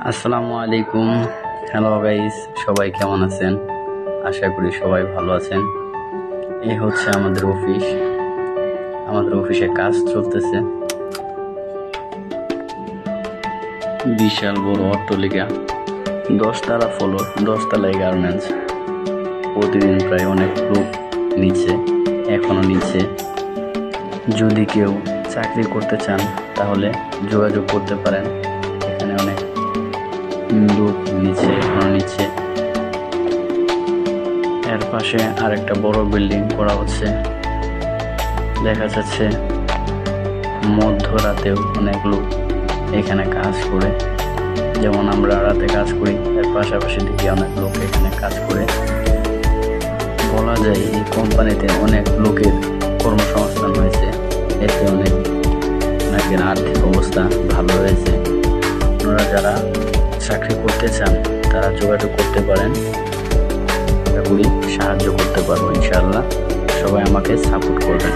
আসসালামু আলাইকুম। Hello guys, সবাই কেমন আছেন? আশা করি সবাই ভালো আছেন। এই হচ্ছে আমাদের অফিস। আমাদের অফিসে কাজ চলতেছে। বিশাল বড় অট্টালিকা, 10 তলা ফ্লোর, 10 তলায় গার্মেন্টস। প্রতিদিন প্রায় অনেক লোক এখনো নিচে। যদি কেউ চাকরি করতে চান তাহলে যোগাযোগ করতে পারেন। এখানে অনেক লোক এখনো নিচে। এর পাশে আরেকটা বড় বিল্ডিং করা হচ্ছে। দেখা যাচ্ছে মধ্যরাতেও অনেক লোক এখানে কাজ করে, যেমন আমরা রাতে কাজ করি, এর পাশাপাশি দেখি অনেক লোক এখানে কাজ করে। বলা যায় এই কোম্পানিতে অনেক লোকের কর্মসংস্থান হয়েছে। এতে অনেকের আর্থিক অবস্থা ভালো হয়েছে। আপনারা যারা চাকরি করতে চান তারা যোগাযোগ করতে পারেন। আশা করি সাহায্য করতে পারবো ইনশাআল্লাহ। সবাই আমাকে সাপোর্ট করবেন।